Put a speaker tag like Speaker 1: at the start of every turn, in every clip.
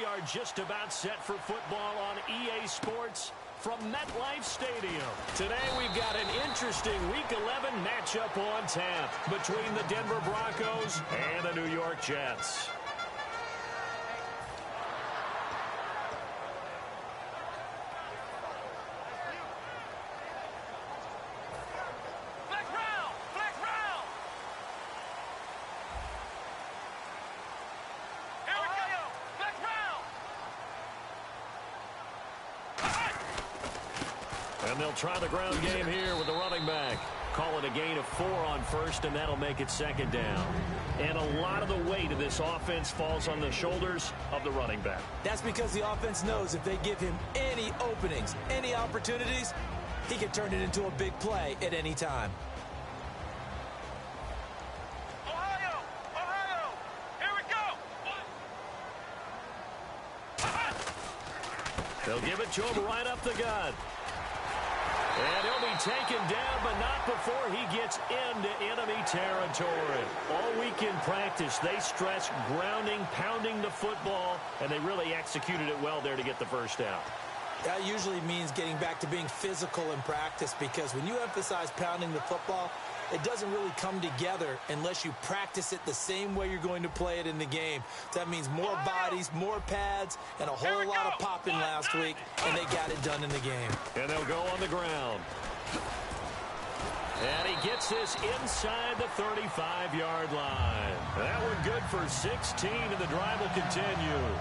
Speaker 1: are just about set for football on EA Sports from MetLife Stadium. Today we've got an interesting Week 11 matchup on tap between the Denver Broncos and the New York Jets. And they'll try the ground game here with the running back. Call it a gain of 4 on first, and that'll make it second down. And a lot of the weight of this offense falls on the shoulders of the running back. That's because the offense knows if they give him any openings, any opportunities, he can turn it into a big play at any time.
Speaker 2: Ohio! Here we go!
Speaker 1: They'll give it to him right up the gut. And he'll be taken down, but not before he gets into enemy territory. All week in practice, they stress grounding, pounding the football, and they really executed it well there to get the first down.
Speaker 3: That usually means getting back to being physical in practice, because when you emphasize pounding the football, it doesn't really come together unless you practice it the same way you're going to play it in the game. That means more bodies, more pads, and a whole lot of popping last week, and they got it done in the game.
Speaker 1: And they'll go on the ground. And he gets this inside the 35-yard line. That one good for 16, and the drive will continue.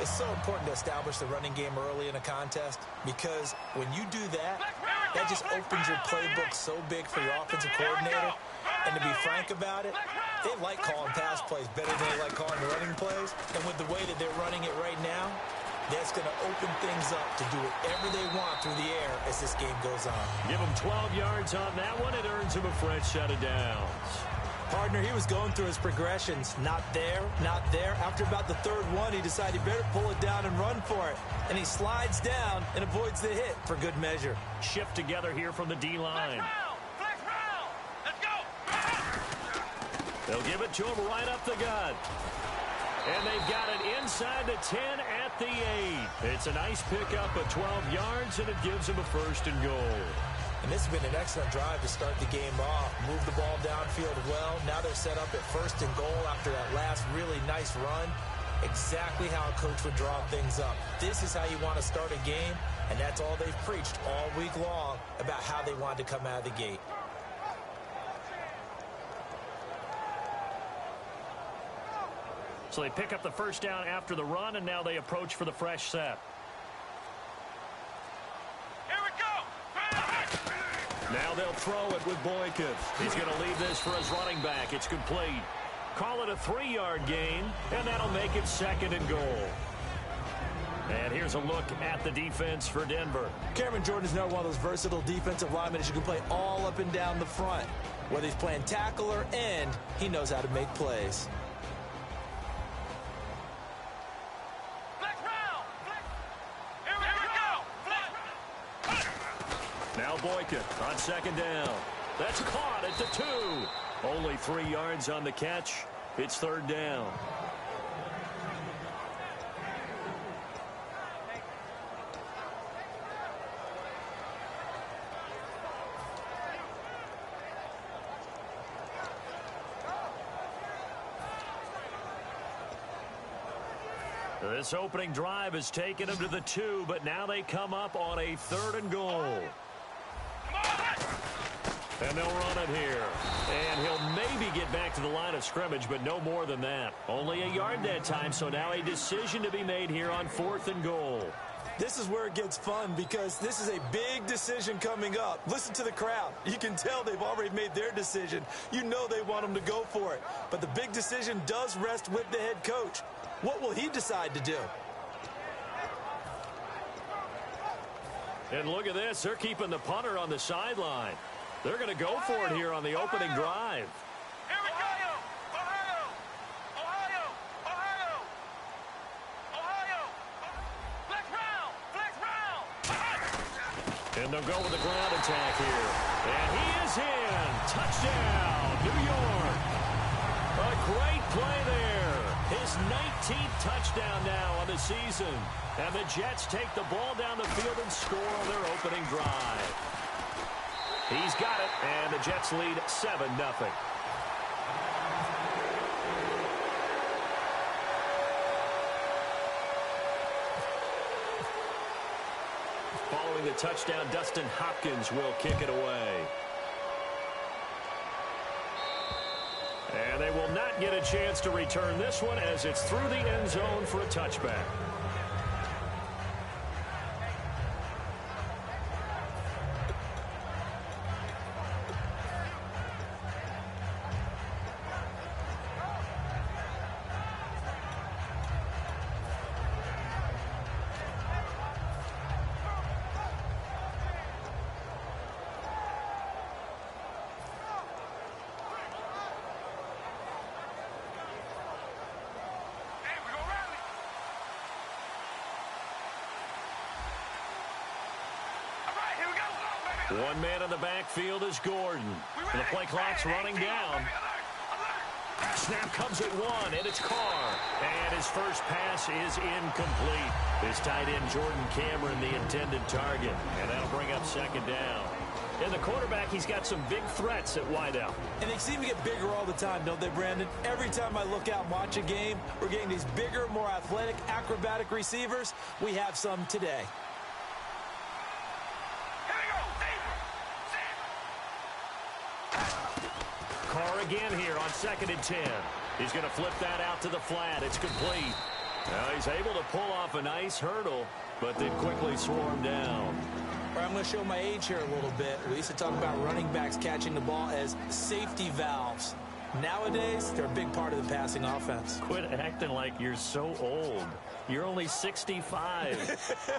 Speaker 3: It's so important to establish the running game early in a contest, because when you do that, that just opens your playbook so big for your offensive coordinator. And to be frank about it, they like calling pass plays better than they like calling running plays. And with the way that they're running it right now, that's going to open things up to do whatever they want through the air as this game goes on.
Speaker 1: Give him 12 yards on that one. It earns him a fresh set of downs.
Speaker 3: Partner, he was going through his progressions. Not there, not there. After about the third one, he decided he better pull it down and run for it. And he slides down and avoids the hit for good measure.
Speaker 1: Shift together here from the D-line.
Speaker 2: Let's go!
Speaker 1: They'll give it to him right up the gut. And they've got it inside the 10 at the 8. It's a nice pickup of 12 yards, and it gives him a first and goal.
Speaker 3: And this has been an excellent drive to start the game off. Move the ball downfield well. Now they're set up at first and goal after that last really nice run. Exactly how a coach would draw things up. This is how you want to start a game, and that's all they've preached all week long about how they wanted to come out of the gate.
Speaker 1: So they pick up the first down after the run, and now they approach for the fresh set. Now they'll throw it with Boykin. He's going to leave this for his running back. It's complete. Call it a 3-yard gain, and that'll make it second and goal. And here's a look at the defense for Denver.
Speaker 3: Cameron Jordan is now one of those versatile defensive linemen that you can play all up and down the front. Whether he's playing tackle or end, he knows how to make plays.
Speaker 1: Now Boykin on second down. That's caught at the 2. Only 3 yards on the catch. It's third down. This opening drive has taken them to the 2, but now they come up on a third and goal. And they'll run it here. And he'll maybe get back to the line of scrimmage, but no more than that. Only a yard that time, so now a decision to be made here on 4th and goal.
Speaker 3: This is where it gets fun, because this is a big decision coming up. Listen to the crowd. You can tell they've already made their decision. You know they want them to go for it. But the big decision does rest with the head coach. What will he decide to do?
Speaker 1: And look at this. They're keeping the punter on the sideline. They're going to go for it here on the opening drive.
Speaker 2: Here we go! Ohio! Flex round!
Speaker 1: And they'll go with the ground attack here. And he is in. Touchdown, New York. A great play there. His 19th touchdown now on the season. And the Jets take the ball down the field and score on their opening drive. He's got it, and the Jets lead 7-0. Following the touchdown, Dustin Hopkins will kick it away. And they will not get a chance to return this one as it's through the end zone for a touchback. One man in the backfield is Gordon. And the play clock's running down. Snap comes at one, and it's Carr. And his first pass is incomplete. His tight end, Jordan Cameron, the intended target. And that'll bring up second down. And the quarterback, he's got some big threats at wideout.
Speaker 3: And they seem to get bigger all the time, don't they, Brandon? Every time I look out and watch a game, we're getting these bigger, more athletic, acrobatic receivers. We have some today.
Speaker 1: Carr again here on 2nd and 10. He's going to flip that out to the flat. It's complete. Now he's able to pull off a nice hurdle, but then quickly swarm down.
Speaker 3: All right, I'm going to show my age here a little bit. We used to talk about running backs catching the ball as safety valves. Nowadays, they're a big part of the passing offense.
Speaker 1: Quit acting like you're so old. You're only 65.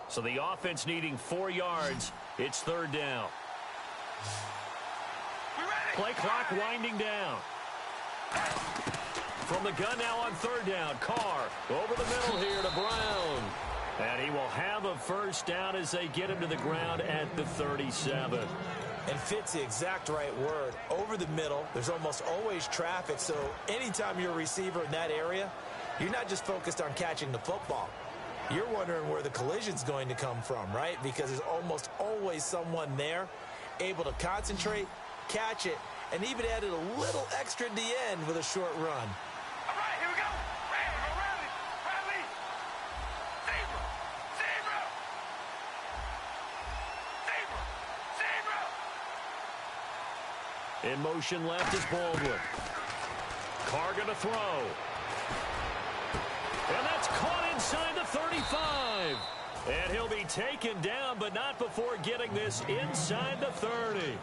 Speaker 1: So the offense needing 4 yards. It's 3rd down. Play clock winding down. From the gun now on 3rd down. Carr over the middle here to Brown. And he will have a first down as they get him to the ground at the 37.
Speaker 3: And fit's the exact right word. Over the middle, there's almost always traffic. So anytime you're a receiver in that area, you're not just focused on catching the football. You're wondering where the collision's going to come from, right? Because there's almost always someone there able to concentrate, catch it, and even added a little extra at the end with a short run.
Speaker 2: All right, here we go. Rally. Zebra.
Speaker 1: In motion left is Baldwin. Carr going to throw. And that's caught inside the 35. And he'll be taken down, but not before getting this inside the 30.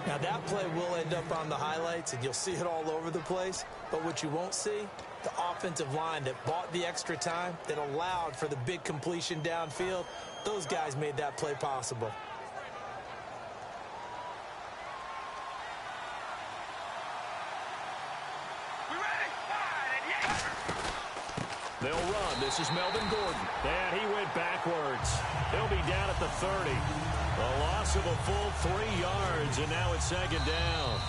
Speaker 3: Now, that play will end up on the highlights, and you'll see it all over the place. But what you won't see, the offensive line that bought the extra time, that allowed for the big completion downfield, those guys made that play possible.
Speaker 1: They'll run. This is Melvin Gordon. And he went backwards. He'll be down at the 30. A loss of a full 3 yards, and now it's 2nd down.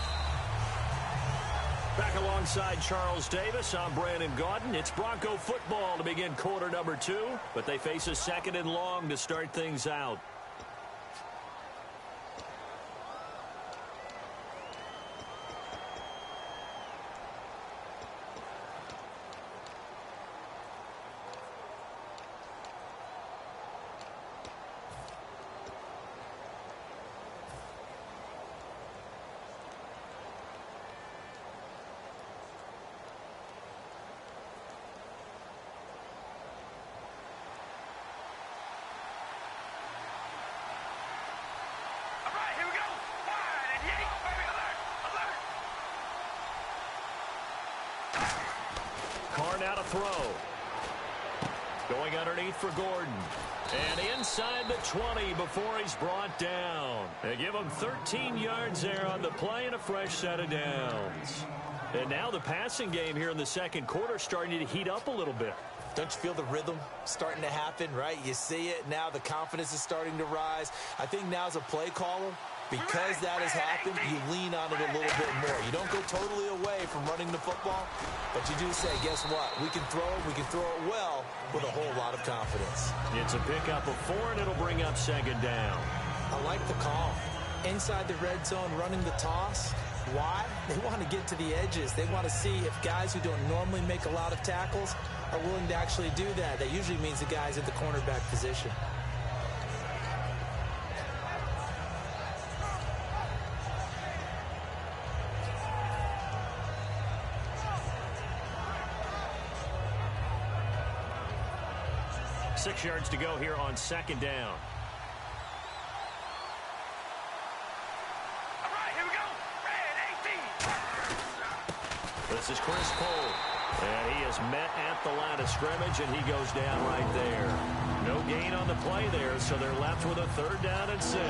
Speaker 1: Back alongside Charles Davis, I'm Brandon Gaudin. It's Bronco football to begin quarter number 2, but they face a 2nd and long to start things out. Carr now to throw. Going underneath for Gordon. And inside the 20 before he's brought down. They give him 13 yards there on the play and a fresh set of downs. And now the passing game here in the second quarter starting to heat up a little bit.
Speaker 3: Don't you feel the rhythm starting to happen, right? You see it now. The confidence is starting to rise. I think now as a play caller, because that has happened, you lean on it a little bit more. You don't go totally away from running the football, but you do say, guess what? We can throw it. We can throw it well with a whole lot of confidence.
Speaker 1: It's a pickup of 4, and it'll bring up second down.
Speaker 3: I like the call. Inside the red zone, running the toss. Why? They want to get to the edges. They want to see if guys who don't normally make a lot of tackles are willing to actually do that. That usually means the guys at the cornerback position.
Speaker 1: Six yards to go here on second down.
Speaker 2: All right, here we go. Red 18.
Speaker 1: This is Chris Cole. And he is met at the line of scrimmage, and he goes down right there. No gain on the play there, so they're left with a 3rd down and 6.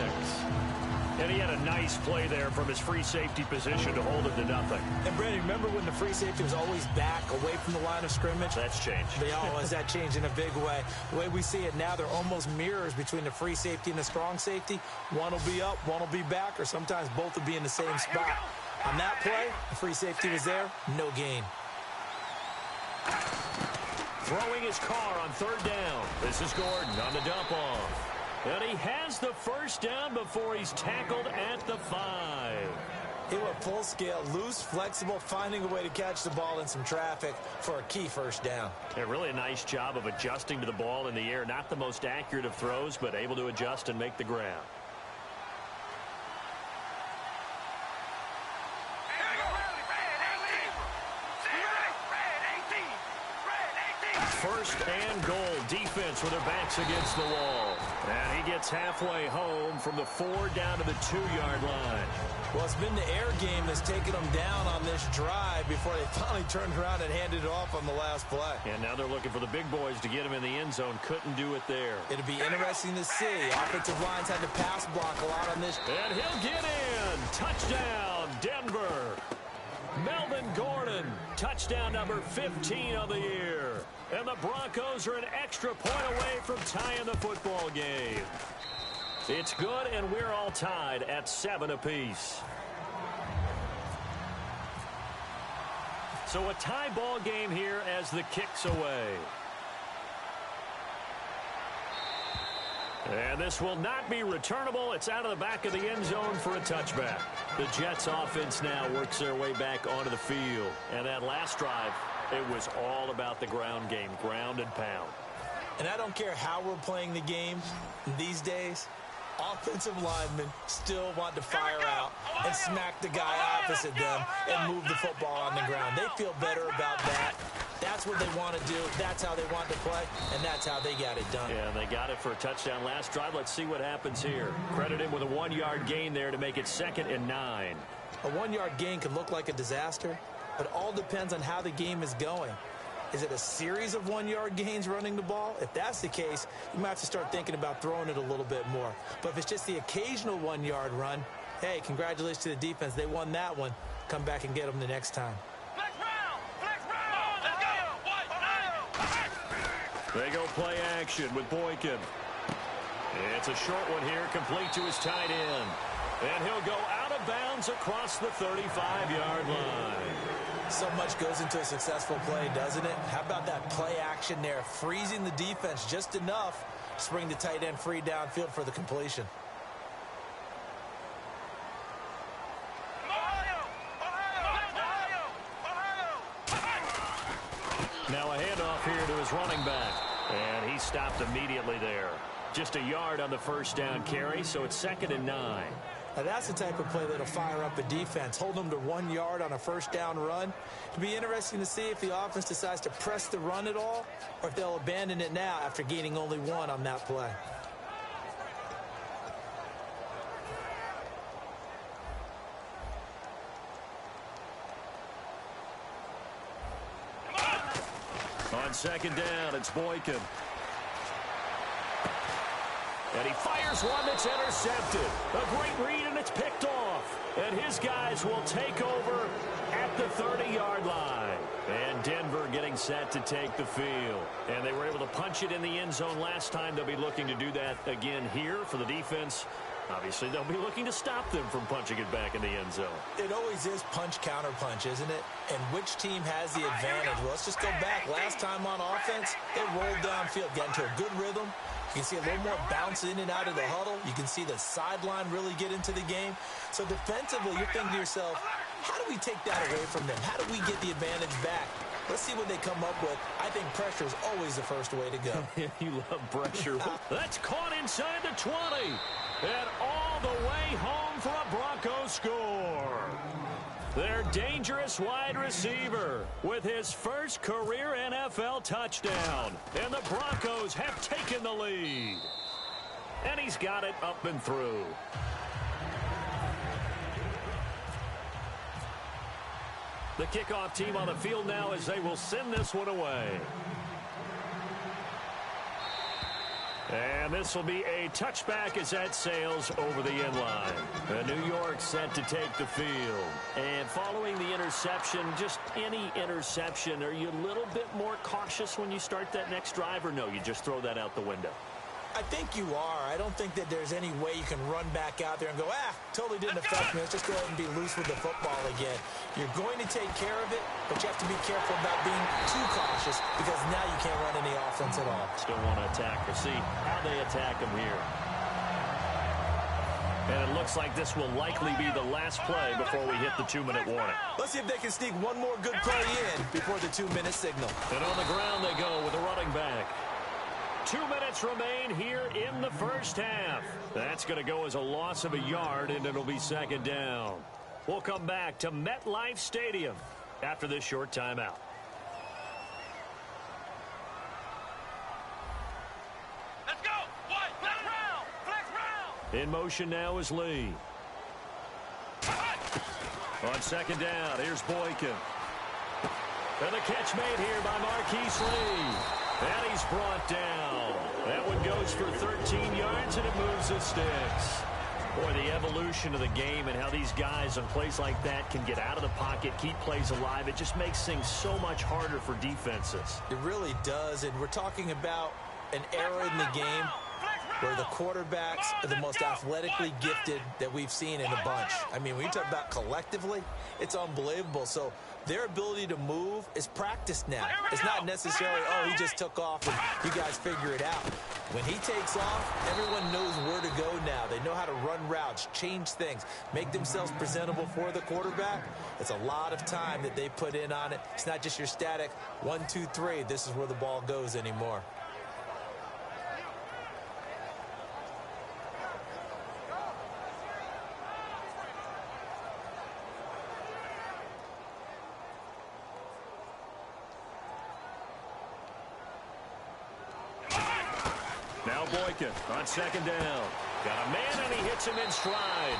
Speaker 1: And he had a nice play there from his free safety position to hold it to nothing.
Speaker 3: And, Brandon, remember when the free safety was always back away from the line of scrimmage?
Speaker 1: That's changed.
Speaker 3: That changed in a big way. The way we see it now, they're almost mirrors between the free safety and the strong safety. One will be up, one will be back, or sometimes both will be in the same spot. On that play, the free safety was there, no gain.
Speaker 1: Throwing his car on 3rd down. This is Gordon on the dump off. And he has the first down before he's tackled at the 5.
Speaker 3: He went full scale, loose, flexible, finding a way to catch the ball in some traffic for a key first down.
Speaker 1: Yeah, really a nice job of adjusting to the ball in the air. Not the most accurate of throws, but able to adjust and make the grab. First and goal. Defense with their backs against the wall. And he gets halfway home from the 4 down to the 2-yard line.
Speaker 3: Well, it's been the air game that's taken them down on this drive before they finally turned around and handed it off on the last play.
Speaker 1: And now they're looking for the big boys to get him in the end zone. Couldn't do it there.
Speaker 3: It'll be interesting to see. Offensive lines had to pass block a lot on this.
Speaker 1: And he'll get in. Touchdown, Denver. Melvin Gordon, touchdown number 15 of the year. And the Broncos are an extra point away from tying the football game. It's good, and we're all tied at 7 apiece. So a tie ball game here as the kick's away. And this will not be returnable. It's out of the back of the end zone for a touchback. The Jets offense now works their way back onto the field. And that last drive, it was all about the ground game, ground and pound.
Speaker 3: And I don't care how we're playing the game these days, offensive linemen still want to fire out and smack the guy opposite them and move the football on the ground. They feel better about that. That's what they want to do. That's how they want to play, and that's how they got it done.
Speaker 1: Yeah, they got it for a touchdown last drive. Let's see what happens here. Credit him with a 1-yard gain there to make it 2nd and 9.
Speaker 3: A 1-yard gain can look like a disaster, but it all depends on how the game is going. Is it a series of 1-yard gains running the ball? If that's the case, you might have to start thinking about throwing it a little bit more. But if it's just the occasional 1-yard run, hey, congratulations to the defense. They won that one. Come back and get them the next time.
Speaker 1: They go play action with Boykin. It's a short one here, complete to his tight end. And he'll go out of bounds across the 35-yard line.
Speaker 3: So much goes into a successful play, doesn't it? How about that play action there, freezing the defense just enough to bring the tight end free downfield for the completion.
Speaker 1: Now a handoff here to his running back. And he stopped immediately there. Just a yard on the first down carry, so it's 2nd and 9.
Speaker 3: Now that's the type of play that'll fire up a defense. Hold them to 1 yard on a first down run. It'll be interesting to see if the offense decides to press the run at all, or if they'll abandon it now after gaining only 1 on that play.
Speaker 1: On 2nd down, it's Boykin. And he fires one that's intercepted. A great read, and it's picked off. And his guys will take over at the 30-yard line. And Denver getting set to take the field. And they were able to punch it in the end zone last time. They'll be looking to do that again here for the defense. Obviously, they'll be looking to stop them from punching it back in the end zone.
Speaker 3: It always is punch-counter-punch, isn't it? And which team has the advantage? Well, let's just go back. Last time on offense, they rolled downfield, got into a good rhythm. You can see a little more bounce in and out of the huddle. You can see the sideline really get into the game. So defensively, you're thinking to yourself, how do we take that away from them? How do we get the advantage back? Let's see what they come up with. I think pressure is always the first way to go.
Speaker 1: You love pressure. That's caught inside the 20. And all the way home for a Broncos score. Their dangerous wide receiver with his first career NFL touchdown. And the Broncos have taken the lead. And he's got it up and through. The kickoff team on the field now as they will send this one away. And this will be a touchback as that sails over the end line. New York set to take the field. And following the interception, just any interception, are you a little bit more cautious when you start that next drive, or no, you just throw that out the window?
Speaker 3: I think you are. I don't think that there's any way you can run back out there and go, totally didn't affect me. Let's just go ahead and be loose with the football again. You're going to take care of it, but you have to be careful about being too cautious because now you can't run any offense at all.
Speaker 1: Still want to attack. We'll see how they attack them here. And it looks like this will likely be the last play before we hit the 2-minute warning.
Speaker 3: Let's see if they can sneak one more good play in before the 2-minute signal.
Speaker 1: And on the ground they go with a running back. 2 minutes remain here in the first half. That's going to go as a loss of a yard, and it'll be second down. We'll come back to MetLife Stadium after this short timeout.
Speaker 2: Let's go. What? Flex round. Flex round.
Speaker 1: In motion now is Lee. On second down, here's Boykin. And the catch made here by Marquise Lee. And he's brought down. That one goes for 13 yards, and it moves the sticks. Boy, the evolution of the game and how these guys on plays like that can get out of the pocket, keep plays alive, it just makes things so much harder for defenses.
Speaker 3: It really does, and we're talking about an era in the game where the quarterbacks are the most athletically gifted that we've seen in a bunch. I mean, when you talk about collectively, it's unbelievable. So their ability to move is practiced now. It's not necessarily, he just took off and you guys figure it out. When he takes off, everyone knows where to go now. They know how to run routes, change things, make themselves presentable for the quarterback. It's a lot of time that they put in on it. It's not just your static 1, 2, 3. This is where the ball goes anymore.
Speaker 1: Now Boykin on second down. Got a man, and he hits him in stride.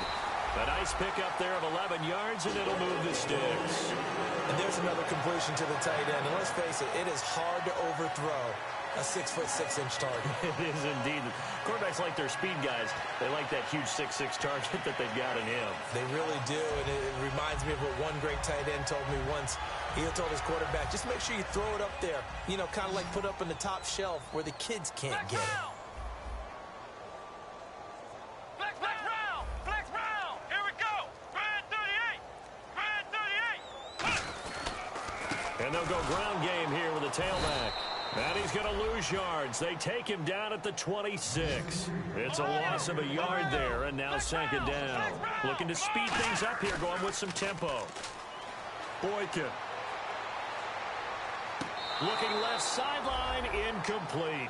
Speaker 1: A nice pickup there of 11 yards, and it'll move the sticks.
Speaker 3: And there's another completion to the tight end. And let's face it is hard to overthrow a 6'6" target.
Speaker 1: It is indeed. Quarterbacks like their speed guys. They like that huge 6'6" target that they've got in him.
Speaker 3: They really do, and it reminds me of what one great tight end told me once. He told his quarterback, just make sure you throw it up there, kind of like put up in the top shelf where the kids can't get it.
Speaker 2: Flex round. Here we go. Grand 38.
Speaker 1: And they'll go ground game here with a tailback. And he's going to lose yards. They take him down at the 26. It's a loss of a yard there, and now second down. Looking to speed things up here, going with some tempo. Boykin. Looking left sideline, incomplete.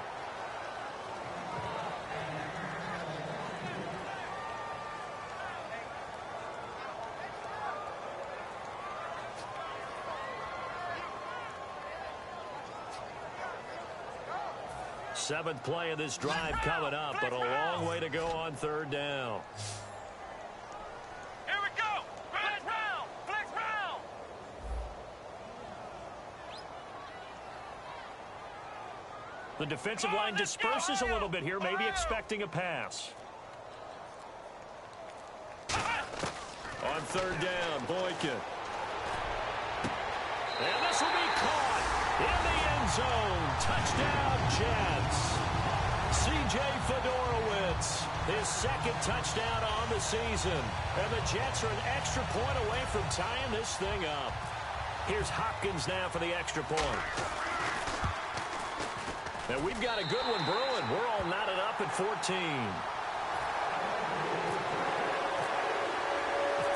Speaker 1: Seventh play of this drive coming up, but a long way to go on third down.
Speaker 2: Here we go. Flex round.
Speaker 3: 3
Speaker 1: The defensive line disperses a little bit here, maybe expecting a pass. On third down, Boykin. And this will be caught in the end zone. Touchdown, Jets. C.J. Fedorowicz, his second touchdown on the season. And the Jets are an extra point away from tying this thing up. Here's Hopkins now for the extra point. And we've got a good one brewing. We're all knotted up at 14.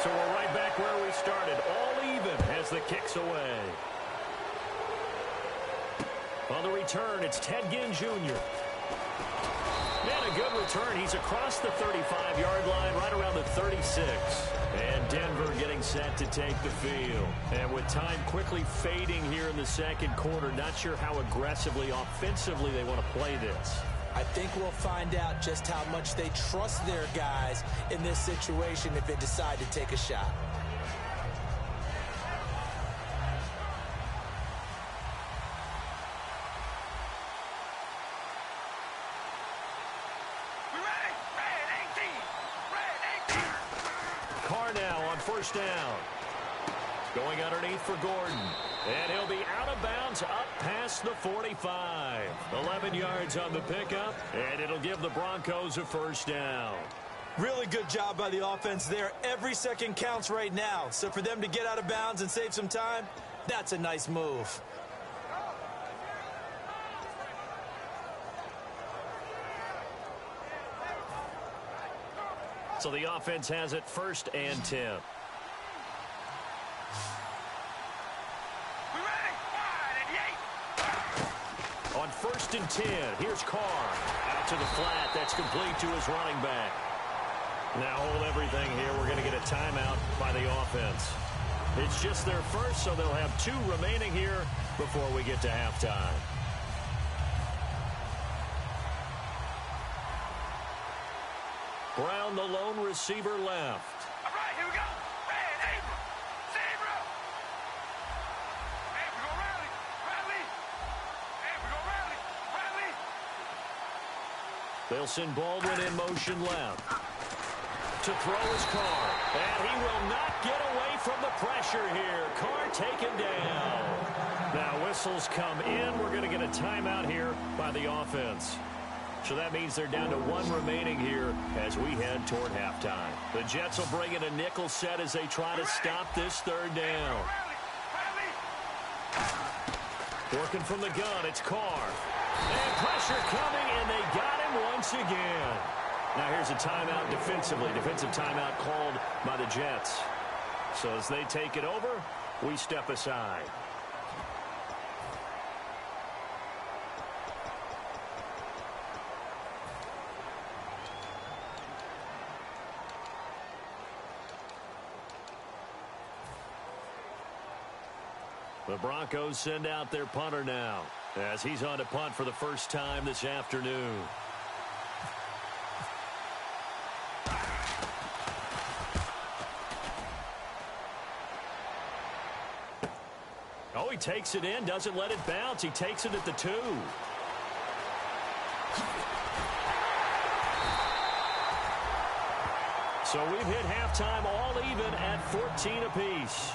Speaker 1: So we're right back where we started. All even as the kick's away. On the return, it's Ted Ginn Jr. And a good return. He's across the 35-yard line, right around the 36. And Denver getting set to take the field. And with time quickly fading here in the second quarter, not sure how aggressively, offensively they want to play this.
Speaker 3: I think we'll find out just how much they trust their guys in this situation if they decide to take a shot.
Speaker 1: First down. Going underneath for Gordon. And he'll be out of bounds up past the 45. 11 yards on the pickup. And it'll give the Broncos a first down.
Speaker 3: Really good job by the offense there. Every second counts right now. So for them to get out of bounds and save some time, that's a nice move.
Speaker 1: So the offense has it 1st and 10. On 1st and 10, here's Carr. Out to the flat. That's complete to his running back. Now hold everything here. We're going to get a timeout by the offense. It's just their first, so they'll have 2 remaining here before we get to halftime. Brown, the lone receiver, left.
Speaker 2: All right, here we go. Red, Abram, Zebra. And we go rally, rally. And we go rally, rally.
Speaker 1: They'll send Baldwin in motion left. To throw his Carr. And he will not get away from the pressure here. Carr taken down. Now whistles come in. We're going to get a timeout here by the offense. So that means they're down to 1 remaining here as we head toward halftime. The Jets will bring in a nickel set as they try to stop this third down. Working from the gun, it's Carr. And pressure coming, and they got him once again. Now here's a timeout defensively. Defensive timeout called by the Jets. So as they take it over, we step aside. The Broncos send out their punter now as he's on to punt for the first time this afternoon. Oh, he takes it in, doesn't let it bounce. He takes it at the 2. So we've hit halftime all even at 14 apiece.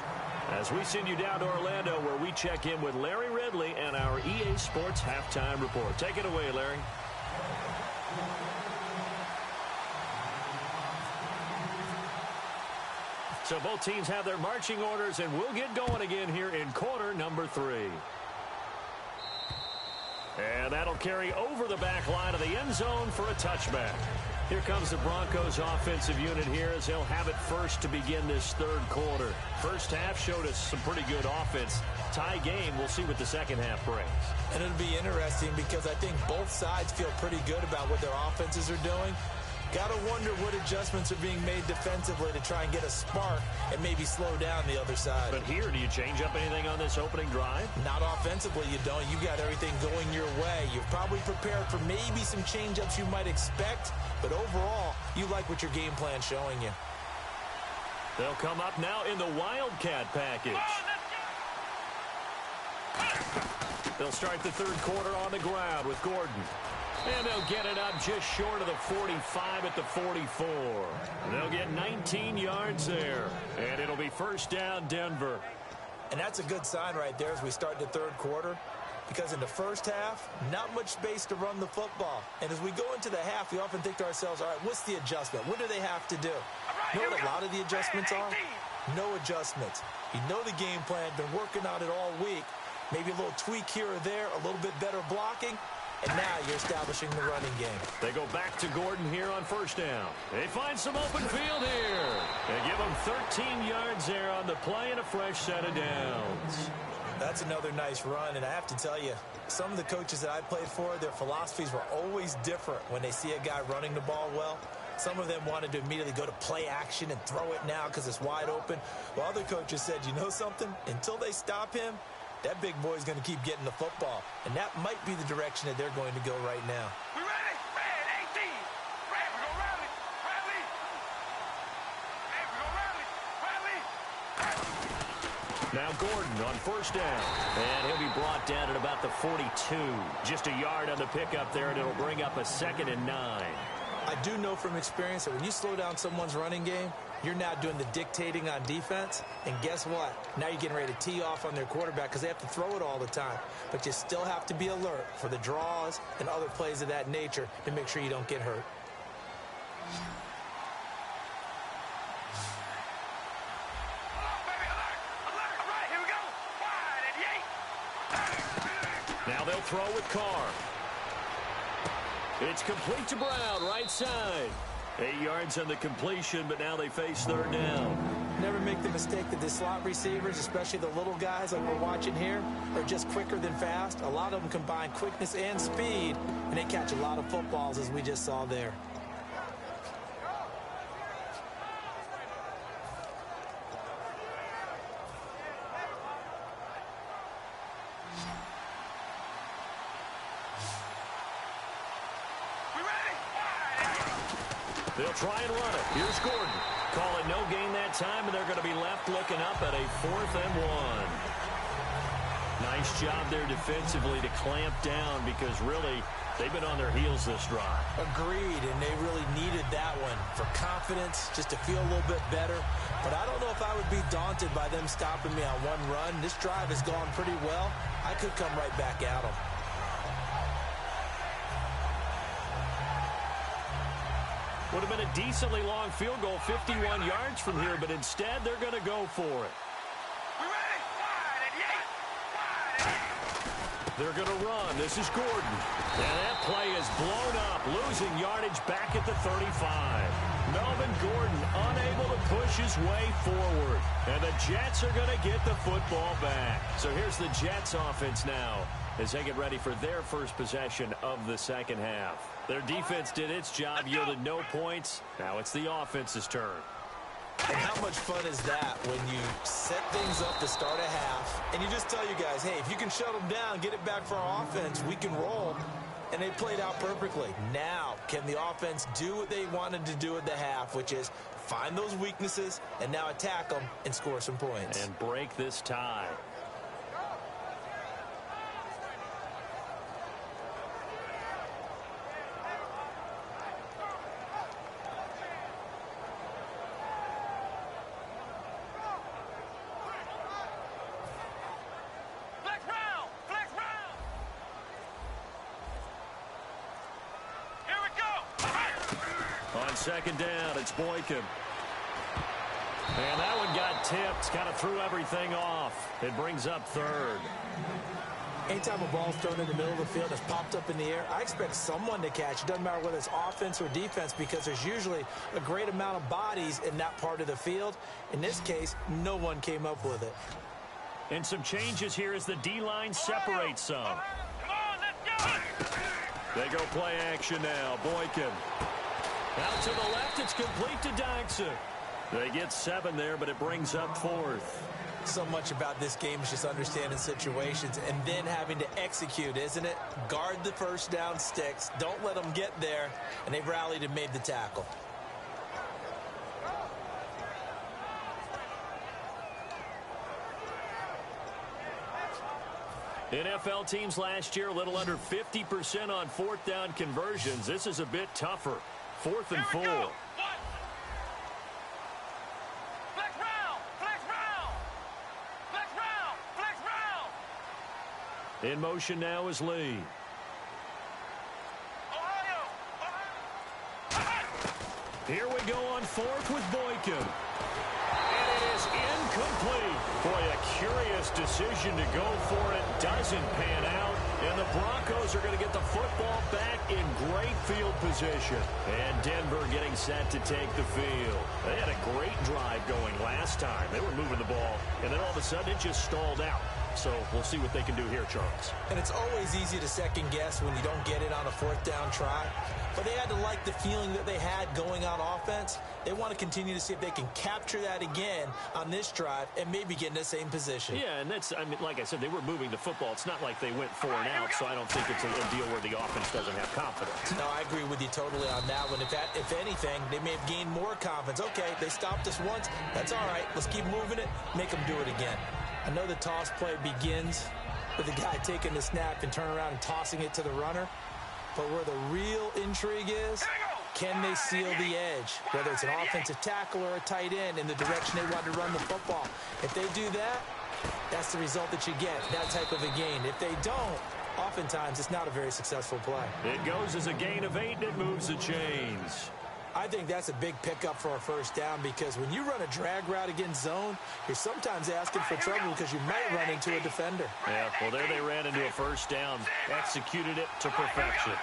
Speaker 1: As we send you down to Orlando where we check in with Larry Ridley and our EA Sports Halftime Report. Take it away, Larry. So both teams have their marching orders, and we'll get going again here in quarter number 3. And that'll carry over the back line of the end zone for a touchback. Here comes the Broncos offensive unit here as they'll have it first to begin this third quarter. First half showed us some pretty good offense. Tie game, we'll see what the second half brings.
Speaker 3: And it'll be interesting because I think both sides feel pretty good about what their offenses are doing. Got to wonder what adjustments are being made defensively to try and get a spark and maybe slow down the other side.
Speaker 1: But here, do you change up anything on this opening drive?
Speaker 3: Not offensively, you don't. You got everything going your way. You've probably prepared for maybe some change-ups you might expect, but overall, you like what your game plan's showing you.
Speaker 1: They'll come up now in the Wildcat package. They'll start the third quarter on the ground with Gordon. And they'll get it up just short of the 45 at the 44. They'll get 19 yards there. And it'll be first down, Denver.
Speaker 3: And that's a good sign right there as we start the third quarter. Because in the first half, not much space to run the football. And as we go into the half, we often think to ourselves, all right, what's the adjustment? What do they have to do? You know what a lot of the adjustments are? No adjustments. You know the game plan, been working on it all week. Maybe a little tweak here or there, a little bit better blocking. And now you're establishing the running game.
Speaker 1: They go back to Gordon here on first down. They find some open field here. They give him 13 yards there on the play and a fresh set of downs.
Speaker 3: That's another nice run, and I have to tell you, some of the coaches that I played for, their philosophies were always different when they see a guy running the ball well. Some of them wanted to immediately go to play action and throw it now because it's wide open. While other coaches said, you know something? Until they stop him, that big boy's going to keep getting the football. And that might be the direction that they're going to go right now.
Speaker 2: We ready? Red 18. Red, we go rally. Rally. Red, we go rally. Rally.
Speaker 1: Now Gordon on first down. And he'll be brought down at about the 42. Just a yard on the pickup there, and it'll bring up a 2nd and 9.
Speaker 3: I do know from experience that when you slow down someone's running game, you're now doing the dictating on defense. And guess what? Now you're getting ready to tee off on their quarterback because they have to throw it all the time. But you still have to be alert for the draws and other plays of that nature to make sure you don't get hurt.
Speaker 1: Now they'll throw with Carr. It's complete to Brown, right side. 8 yards on the completion, but now they face third down.
Speaker 3: Never make the mistake that the slot receivers, especially the little guys like we're watching here, are just quicker than fast. A lot of them combine quickness and speed, and they catch a lot of footballs, as we just saw there.
Speaker 1: They'll try and run it. Here's Gordon. Call it no gain that time, and they're going to be left looking up at a 4th and 1. Nice job there defensively to clamp down because really they've been on their heels this drive.
Speaker 3: Agreed, and they really needed that one for confidence, just to feel a little bit better. But I don't know if I would be daunted by them stopping me on one run. This drive has gone pretty well. I could come right back at them.
Speaker 1: Would have been a decently long field goal, 51 yards from here, but instead they're going to go for it. They're going to run. This is Gordon. And that play is blown up, losing yardage back at the 35. Melvin Gordon unable to push his way forward. And the Jets are going to get the football back. So here's the Jets offense now as they get ready for their first possession of the second half. Their defense did its job, yielded no points. Now it's the offense's turn.
Speaker 3: And how much fun is that when you set things up to start a half and you just tell you guys, hey, if you can shut them down, get it back for our offense, we can roll. And they played out perfectly. Now, can the offense do what they wanted to do at the half, which is find those weaknesses and now attack them and score some points.
Speaker 1: And break this tie. Second down, it's Boykin. And that one got tipped, kind of threw everything off. It brings up third.
Speaker 3: Anytime a ball's thrown in the middle of the field that's popped up in the air, I expect someone to catch. It doesn't matter whether it's offense or defense because there's usually a great amount of bodies in that part of the field. In this case, no one came up with it.
Speaker 1: And some changes here as the D-line separates some.
Speaker 2: Come on, let's go!
Speaker 1: They go play action now. Boykin. Out to the left, it's complete to Dykson. They get 7 there, but it brings up 4th.
Speaker 3: So much about this game is just understanding situations and then having to execute, isn't it? Guard the first down sticks. Don't let them get there. And they've rallied and made the tackle.
Speaker 1: NFL teams last year, a little under 50% on fourth down conversions. This is a bit tougher. 4th and 4. In motion now is Lee. Here we go on 4th with Boykin. And it is incomplete. Boy, a curious decision to go for it. Doesn't pan out. And the Broncos are going to get the football back in great field position. And Denver getting set to take the field. They had a great drive going last time. They were moving the ball. And then all of a sudden it just stalled out. So we'll see what they can do here, Charles.
Speaker 3: And it's always easy to second guess when you don't get it on a 4th down try. But they had to like the feeling that they had going on offense. They want to continue to see if they can capture that again on this drive and maybe get in the same position. Yeah, and that's, I mean, like I said, they were moving the football. It's not like they went 4 and out, so I don't think it's a deal where the offense doesn't have confidence. No, I agree with you totally on that one. If anything, they may have gained more confidence. Okay, they stopped us once. That's all right. Let's keep moving it. Make them do it again. I know the toss play begins with the guy taking the snap and turning around and tossing it to the runner. But where the real intrigue is, can they seal the edge? Whether it's an offensive tackle or a tight end in the direction they want to run the football. If they do that, that's the result that you get, that type of a gain. If they don't, oftentimes it's not a very successful play.
Speaker 1: It goes as a gain of 8 and it moves the chains.
Speaker 3: I think that's a big pickup for a 1st down because when you run a drag route against zone, you're sometimes asking for trouble because you might run into a defender.
Speaker 1: Yeah, well, there they ran into a 1st down, executed it to perfection.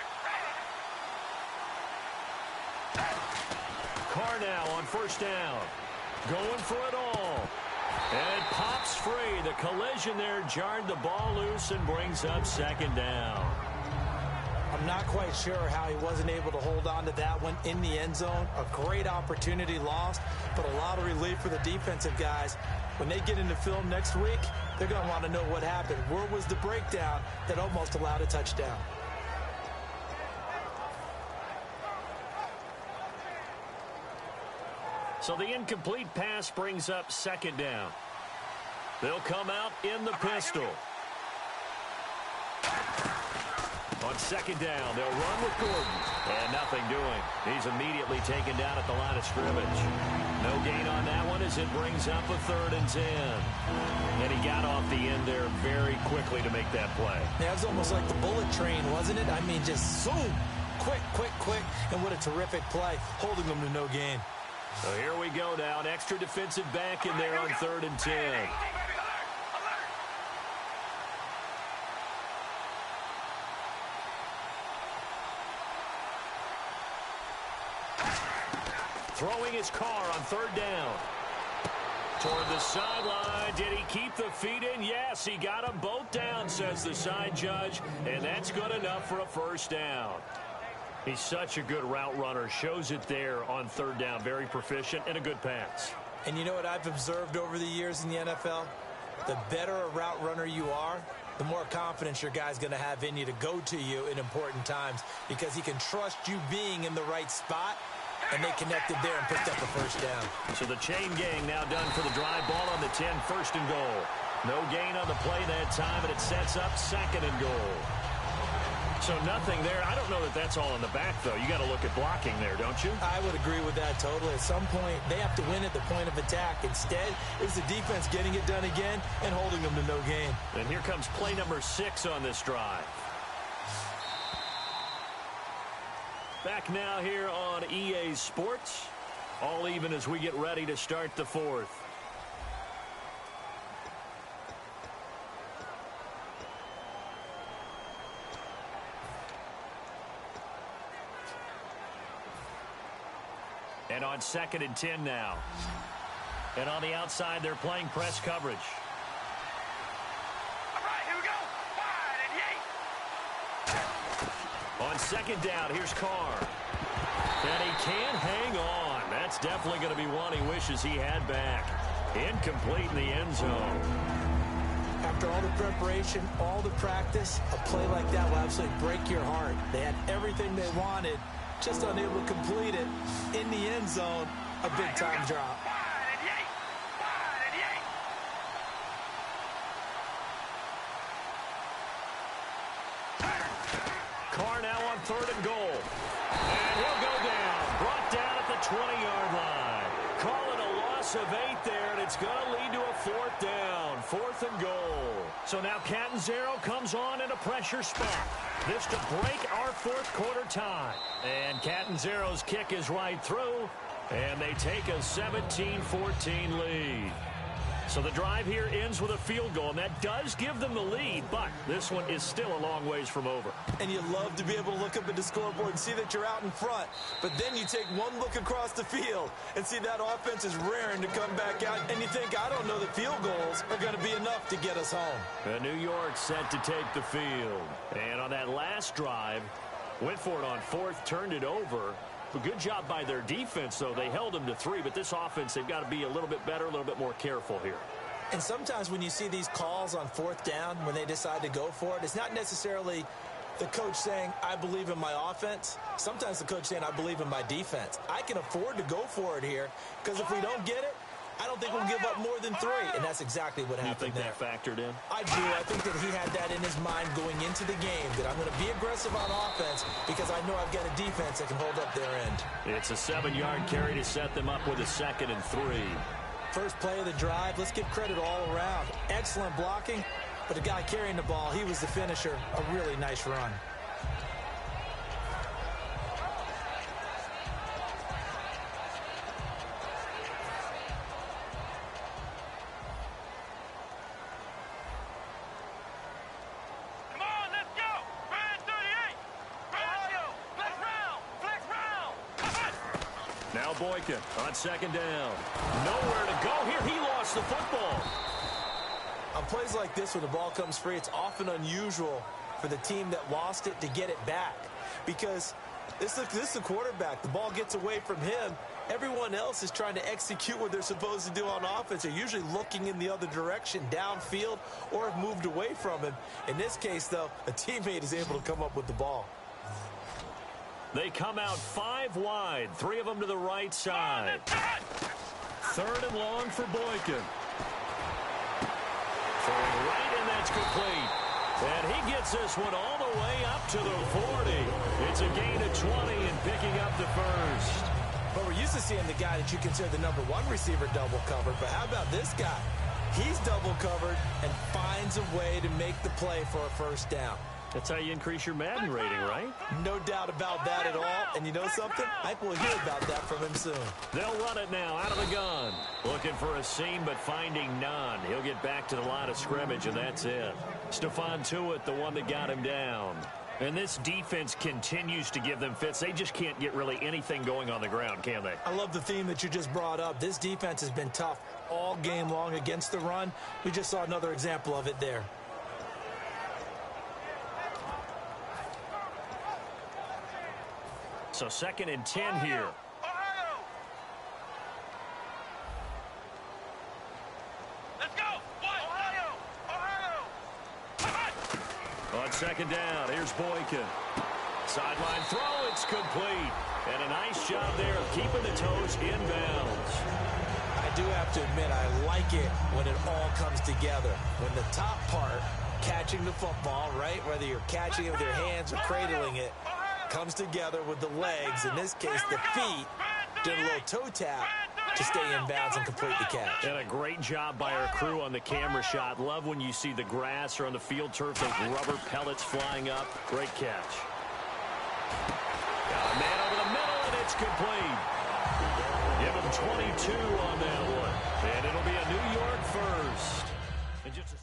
Speaker 1: Carr now on 1st down, going for it all. And it pops free. The collision there jarred the ball loose and brings up 2nd down.
Speaker 3: I'm not quite sure how he wasn't able to hold on to that one in the end zone. A great opportunity lost, but a lot of relief for the defensive guys. When they get into film next week, they're going to want to know what happened. Where was the breakdown that almost allowed a touchdown?
Speaker 1: So the incomplete pass brings up 2nd down. They'll come out in the pistol. On 2nd down, they'll run with Gordon. And nothing doing. He's immediately taken down at the line of scrimmage. No gain on that one as it brings up a 3rd and 10. And he got off the end there very quickly to make that play.
Speaker 3: Yeah, it was almost like the bullet train, wasn't it? I mean, just zoom. Quick, quick, quick. And what a terrific play, holding them to no gain.
Speaker 1: So here we go now. An extra defensive back in there on 3rd and 10. Throwing his Carr on 3rd down. Toward the sideline. Did he keep the feet in? Yes, he got them both down, says the side judge. And that's good enough for a 1st down. He's such a good route runner. Shows it there on 3rd down. Very proficient and a good pass.
Speaker 3: And you know what I've observed over the years in the NFL? The better a route runner you are, the more confidence your guy's going to have in you to go to you in important times because he can trust you being in the right spot. And they connected there and picked up a 1st down.
Speaker 1: So the chain gang now done for the drive. Ball on the 10, 1st and goal. No gain on the play that time, and it sets up 2nd and goal. So nothing there. I don't know that that's all in the back, though. You got to look at blocking there, don't you?
Speaker 3: I would agree with that totally. At some point, they have to win at the point of attack. Instead, it's the defense getting it done again and holding them to no gain.
Speaker 1: And here comes play number 6 on this drive. Back now here on EA Sports. All even as we get ready to start the 4th. And on 2nd and 10 now. And on the outside, they're playing press coverage.
Speaker 2: All right, here we go. Wide and 8.
Speaker 1: On 2nd down, here's Carr. And he can't hang on. That's definitely going to be one he wishes he had back. Incomplete in the end zone.
Speaker 3: After all the preparation, all the practice, a play like that will absolutely break your heart. They had everything they wanted, just unable to complete it. In the end zone, a big-time drop.
Speaker 1: loss of 8 there, and it's going to lead to a 4th down. 4th and goal. So now Catanzaro comes on in a pressure spot. This to break our 4th quarter tie. And Catanzaro's kick is right through, and they take a 17-14 lead. So the drive here ends with a field goal, and that does give them the lead, but this one is still a long ways from over.
Speaker 3: And you love to be able to look up at the scoreboard and see that you're out in front, but then you take one look across the field and see that offense is raring to come back out, and you think, I don't know that field goals are going to be enough to get us home.
Speaker 1: New York set to take the field. And on that last drive, went for it on 4th, turned it over. A good job by their defense, though. They held them to 3, but this offense, they've got to be a little bit better, a little bit more careful here.
Speaker 3: And sometimes when you see these calls on 4th down, when they decide to go for it, it's not necessarily the coach saying, I believe in my offense. Sometimes the coach saying, I believe in my defense. I can afford to go for it here, because if we don't get it, I don't think we'll give up more than 3, and that's exactly what happened there.
Speaker 1: You think that factored in?
Speaker 3: I do. I think that he had that in his mind going into the game, that I'm going to be aggressive on offense because I know I've got a defense that can hold up their end.
Speaker 1: It's a 7-yard carry to set them up with a 2nd and 3.
Speaker 3: First play of the drive, let's give credit all around. Excellent blocking, but the guy carrying the ball, he was the finisher. A really nice run.
Speaker 1: Now Boykin on 2nd down. Nowhere to go here. He lost the football.
Speaker 3: On plays like this, when the ball comes free, it's often unusual for the team that lost it to get it back. Because this is the quarterback. The ball gets away from him. Everyone else is trying to execute what they're supposed to do on offense. They're usually looking in the other direction, downfield, or have moved away from him. In this case, though, a teammate is able to come up with the ball.
Speaker 1: They come out 5 wide, 3 of them to the right side. 3rd and long for Boykin. Throwing right, and that's complete. And he gets this one all the way up to the 40. It's a gain of 20 and picking up the 1st.
Speaker 3: But we're used to seeing the guy that you consider the #1 receiver double covered. But how about this guy? He's double covered and finds a way to make the play for a 1st down.
Speaker 1: That's how you increase your Madden rating, right?
Speaker 3: No doubt about that at all. And you know something? I think we'll hear about that from him soon.
Speaker 1: They'll run it now out of the gun. Looking for a seam, but finding none. He'll get back to the line of scrimmage, and that's it. Stephon Tuitt, the one that got him down. And this defense continues to give them fits. They just can't get really anything going on the ground, can they?
Speaker 3: I love the theme that you just brought up. This defense has been tough all game long against the run. We just saw another example of it there.
Speaker 1: So 2nd and 10 here.
Speaker 2: Let's go. Ohio.
Speaker 1: On 2nd down, here's Boykin. Sideline throw, it's complete. And a nice job there of keeping the toes in bounds.
Speaker 3: I do have to admit, I like it when it all comes together. When the top part, catching the football, right, whether you're catching it with your hands or cradling it, comes together with the legs, in this case the feet, doing a little toe tap to stay in bounds and complete the catch.
Speaker 1: And a great job by our crew on the camera shot. Love when you see the grass or on the field turf, those rubber pellets flying up. Great catch. Got a man over the middle, and it's complete. Give him 22 on that one. And it'll be a New York 1st. And just a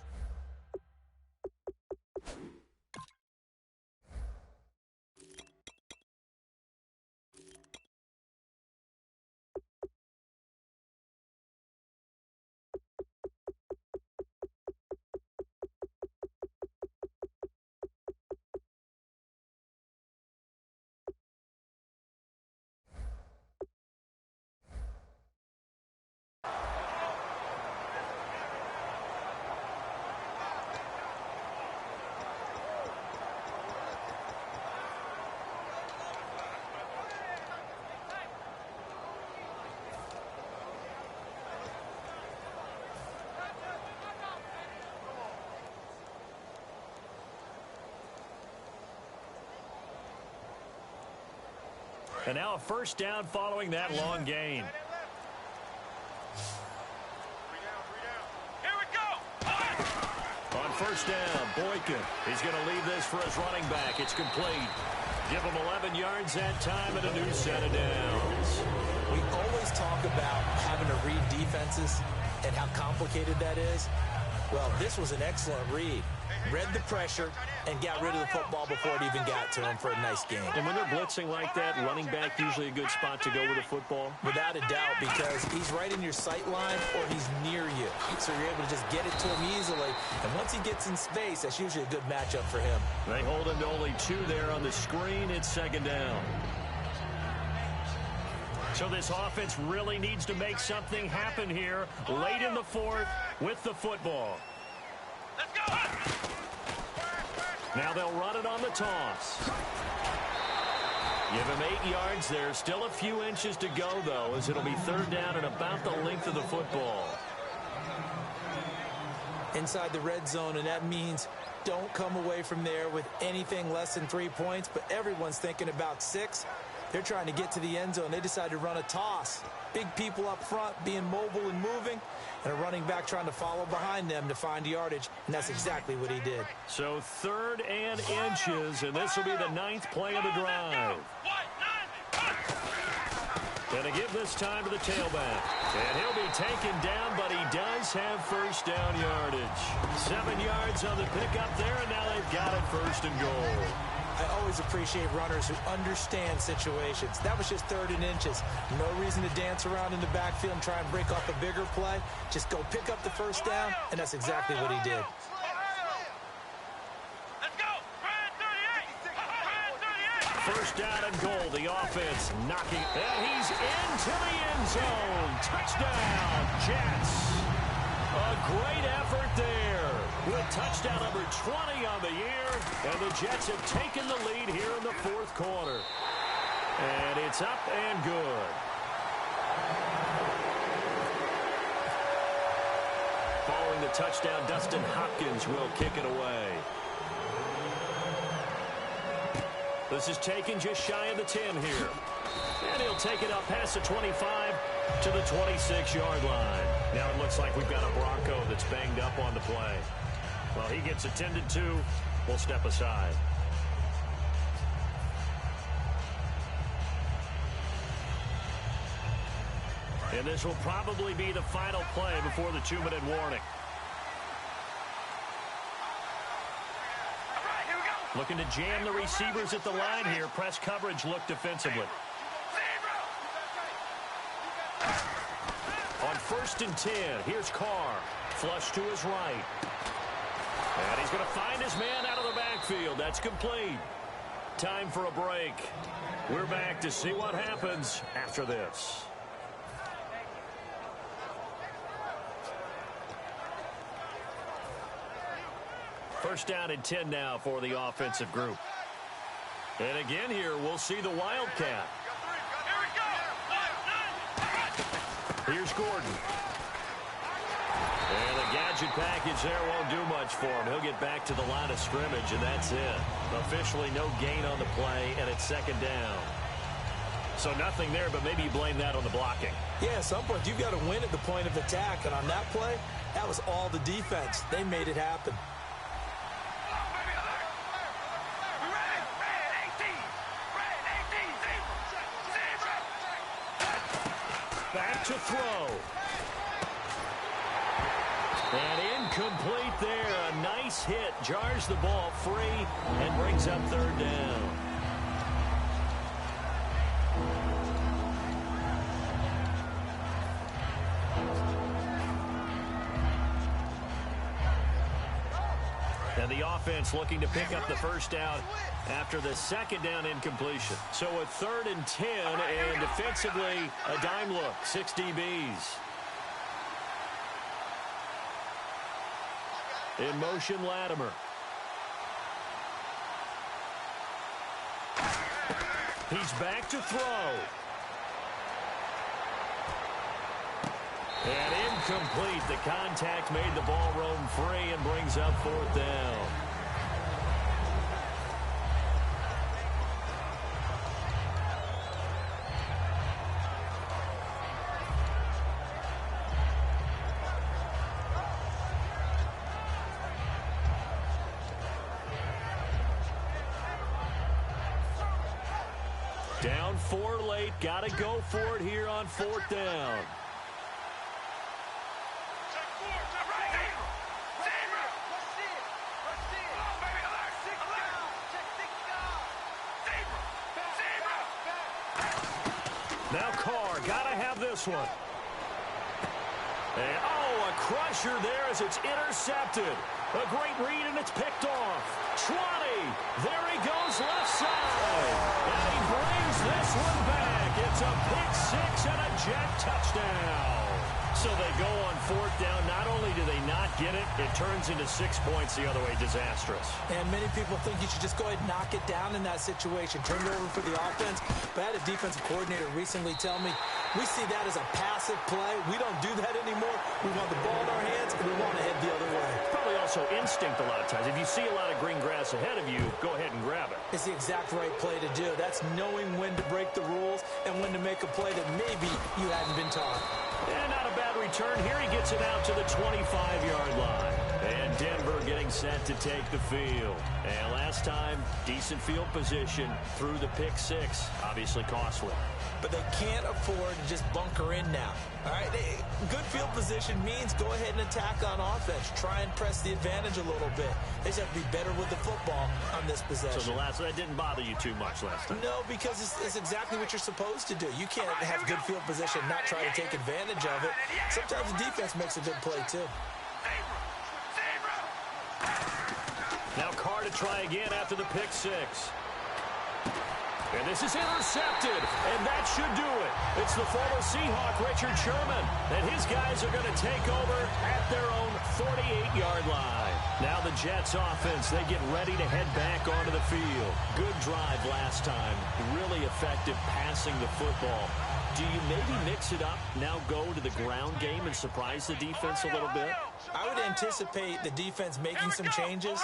Speaker 1: And now a 1st down following that long gain. first down. Boykin, he's going to leave this for his running back. It's complete. Give him 11 yards that time and a new set of downs.
Speaker 3: We always talk about having to read defenses and how complicated that is. Well, this was an excellent read. Read the pressure and got rid of the football before it even got to him for a nice game.
Speaker 1: And when they're blitzing like that, running back usually a good spot to go with the football?
Speaker 3: Without a doubt, because he's right in your sight line or he's near you. So you're able to just get it to him easily. And once he gets in space, that's usually a good matchup for him.
Speaker 1: They hold him to only 2 there on the screen. It's second down. So this offense really needs to make something happen here late in the fourth with the football.
Speaker 2: Let's go!
Speaker 1: Now they'll run it on the toss. Give him 8 yards there. Still a few inches to go, though, as it'll be third down and about the length of the football.
Speaker 3: Inside the red zone, and that means don't come away from there with anything less than 3 points, but everyone's thinking about 6. They're trying to get to the end zone. They decide to run a toss. Big people up front being mobile and moving, and a running back trying to follow behind them to find yardage, and that's exactly what he did.
Speaker 1: So 3rd and inches, and this will be the 9th play of the drive. Going to give this time to the tailback. And he'll be taken down, but he does have first down yardage. 7 yards on the pickup there, and now they've got it first and goal.
Speaker 3: I always appreciate runners who understand situations. That was just 3rd and inches. No reason to dance around in the backfield and try and break off a bigger play. Just go pick up the first down, and that's exactly what he did.
Speaker 2: Let's go! Brand 38!
Speaker 1: First down and goal. The offense knocking. And he's into the end zone. Touchdown, Jets. A great effort there with touchdown number 20 on the year. And the Jets have taken the lead here in the 4th quarter. And it's up and good. Following the touchdown, Dustin Hopkins will kick it away. This is taken just shy of the 10 here. And he'll take it up past the 25 to the 26-yard line. Now it looks like we've got a Bronco that's banged up on the play. Well, he gets attended to. We'll step aside. And this will probably be the final play before the 2-minute warning. Looking to jam the receivers at the line here. Press coverage look defensively. On 1st and 10, here's Carr. Flush to his right. And he's going to find his man out of the backfield. That's complete. Time for a break. We're back to see what happens after this. First down and 10 now for the offensive group. And again here, we'll see the Wildcat. Here's Gordon. And the gadget package there won't do much for him. He'll get back to the line of scrimmage, and that's it. Officially no gain on the play, and it's second down. So nothing there, but maybe you blame that on the blocking.
Speaker 3: Yeah, at some point you've got to win at the point of attack, and on that play, that was all the defense. They made it happen.
Speaker 1: Back to throw. And incomplete there. A nice hit. Jars the ball free and brings up third down. And the offense looking to pick up the first down after the second down incompletion. So a 3rd and 10, and defensively a dime look. 6 DBs. In motion, Latimer. He's back to throw. And incomplete. The contact made the ball roam free and brings up 4th down. Down 4 late. Got to go for it here on 4th down. Now Carr, got to have this one. And, a crusher there as it's intercepted. A great read, and it's picked off. 20. There he goes left side. And he brings this one back. It's a pick 6 and a Jet touchdown. So they go on 4th down. Not only do they not get it, it turns into 6 points the other way. Disastrous.
Speaker 3: And many people think you should just go ahead and knock it down in that situation. Turn it over for the offense. But I had a defensive coordinator recently tell me, we see that as a passive play. We don't do that anymore. We want the ball in our hands, and we want to head the other way.
Speaker 1: Probably also instinct a lot of times. If you see a lot of green grass ahead of you, go ahead and grab it.
Speaker 3: It's the exact right play to do. That's knowing when to break the rules and when to make a play that maybe you hadn't been taught.
Speaker 1: And not a bad return here. He gets it out to the 25-yard line. And Denver getting set to take the field. And last time, decent field position through the pick 6. Obviously costly.
Speaker 3: But they can't afford to just bunker in now. All right, good field position means go ahead and attack on offense. Try and press the advantage a little bit. They just have to be better with the football on this possession.
Speaker 1: So that didn't bother you too much last time?
Speaker 3: No, because it's exactly what you're supposed to do. You can't have good field position and not try to take advantage of it. Sometimes the defense makes a good play, too.
Speaker 1: Now Carr to try again after the pick 6. And this is intercepted, and that should do it. It's the former Seahawk, Richard Sherman, and his guys are going to take over at their own 48-yard line. Now the Jets offense, they get ready to head back onto the field. Good drive last time. Really effective passing the football. Do you maybe mix it up, now go to the ground game and surprise the defense a little bit?
Speaker 3: I would anticipate the defense making some changes,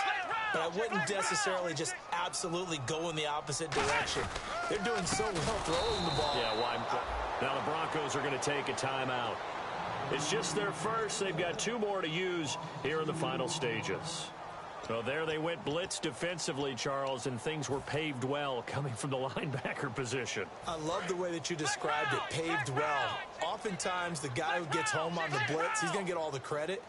Speaker 3: but I wouldn't necessarily just absolutely go in the opposite direction. They're doing so well throwing the ball.
Speaker 1: Yeah, why? Now the Broncos are going to take a timeout. It's just their first. They've got 2 more to use here in the final stages. So there they went blitz defensively, Charles, and things were paved well coming from the linebacker position.
Speaker 3: I love the way that you described it, paved well. Oftentimes, the guy who gets home on the blitz, he's going to get all the credit.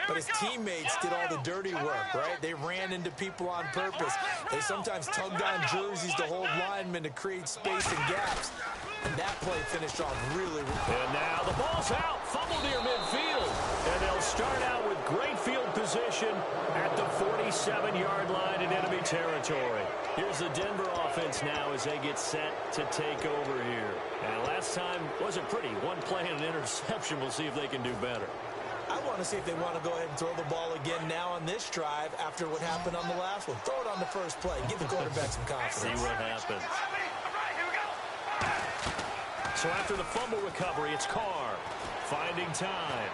Speaker 3: But his teammates did all the dirty work, right? They ran into people on purpose. They sometimes tugged on jerseys to hold linemen to create space and gaps. And that play finished off really well.
Speaker 1: And now the ball's out. Fumble near midfield. And they'll start out with great field position at the 47-yard line in enemy territory. Here's the Denver offense now as they get set to take over here. And last time wasn't pretty. One play and an interception. We'll see if they can do better.
Speaker 3: I want to see if they want to go ahead and throw the ball again now on this drive after what happened on the last one. Throw it on the first play. Give the quarterback some confidence.
Speaker 1: See what happens. So after the fumble recovery, it's Carr finding time.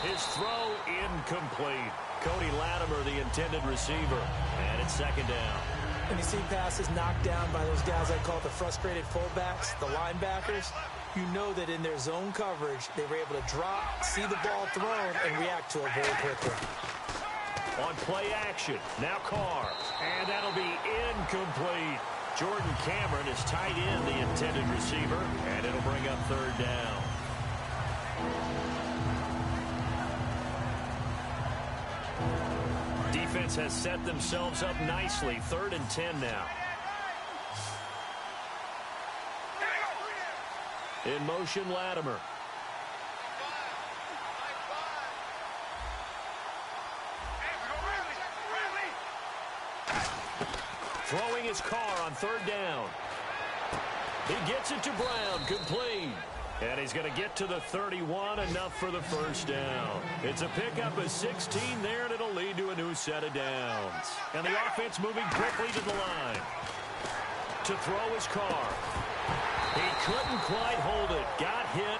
Speaker 1: His throw incomplete. Cody Latimer, the intended receiver. And it's 2nd down.
Speaker 3: When you see passes knocked down by those guys I call the frustrated fullbacks, the linebackers, you know that in their zone coverage, they were able to drop, see the ball thrown, and react to it very quickly.
Speaker 1: On play action, now Carr, and that'll be incomplete. Jordan Cameron is tight end, the intended receiver, and it'll bring up 3rd down. Defense has set themselves up nicely. 3rd and 10 now. In motion, Latimer. Throwing his Carr on 3rd down. He gets it to Brown, complete. And he's going to get to the 31, enough for the 1st down. It's a pickup of 16 there, and it'll lead to a new set of downs. And the offense moving quickly to the line. To throw his Carr. He couldn't quite hold it. Got hit.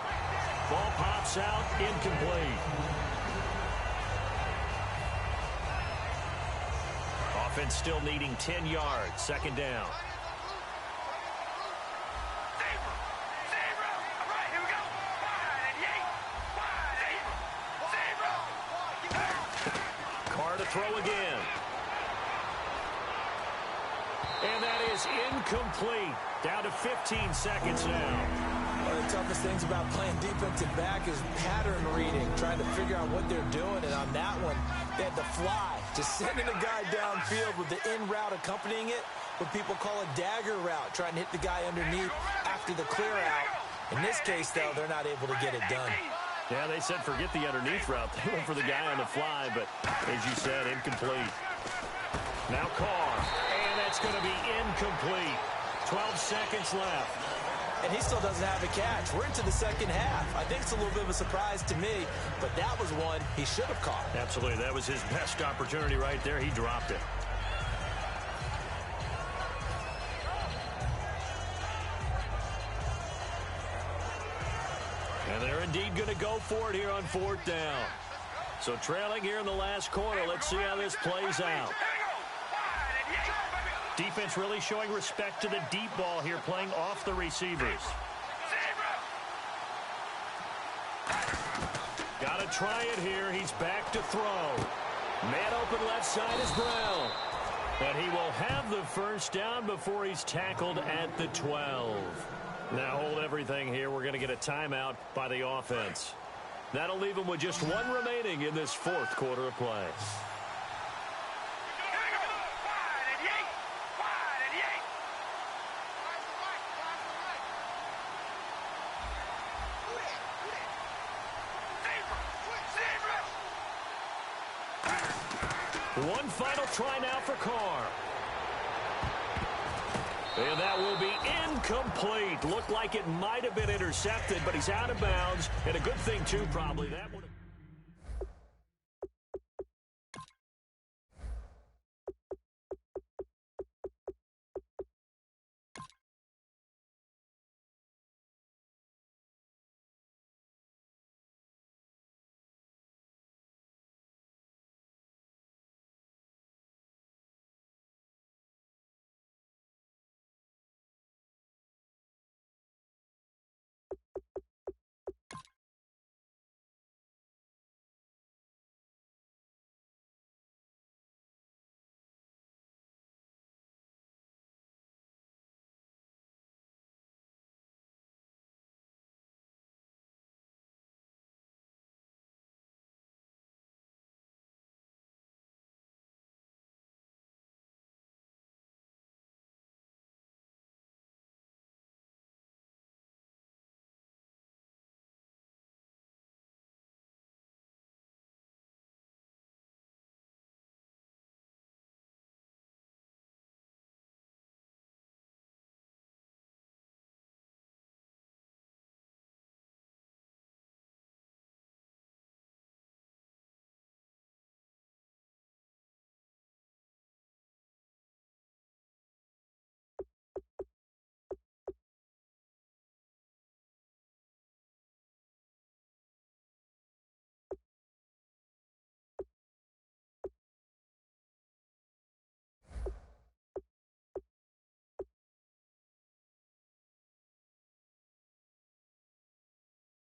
Speaker 1: Ball pops out, incomplete. Offense still needing 10 yards. 2nd down. Carr to throw again. And that is incomplete. Down to 15 seconds now.
Speaker 3: One of the toughest things about playing defensive back is pattern reading, trying to figure out what they're doing. And on that one, they had the fly, just sending a guy downfield with the in route accompanying it, what people call a dagger route, trying to hit the guy underneath after the clear out. In this case, though, they're not able to get it done.
Speaker 1: Yeah, they said forget the underneath route. They went for the guy on the fly, but as you said, incomplete. Now Carr, and that's going to be incomplete. 12 seconds left.
Speaker 3: And he still doesn't have a catch. We're into the second half. I think it's a little bit of a surprise to me, but that was one he should have caught.
Speaker 1: Absolutely. That was his best opportunity right there. He dropped it. And they're indeed going to go for it here on 4th down. So trailing here in the last quarter. Let's see how this plays out. Defense really showing respect to the deep ball here, playing off the receivers. Got to try it here. He's back to throw. Man open left side is Brown. And he will have the first down before he's tackled at the 12. Now hold everything here. We're going to get a timeout by the offense. That'll leave him with just one remaining in this 4th quarter of play. One final try now for Carr. And that will be incomplete. Looked like it might have been intercepted, but he's out of bounds. And a good thing, too, probably. That would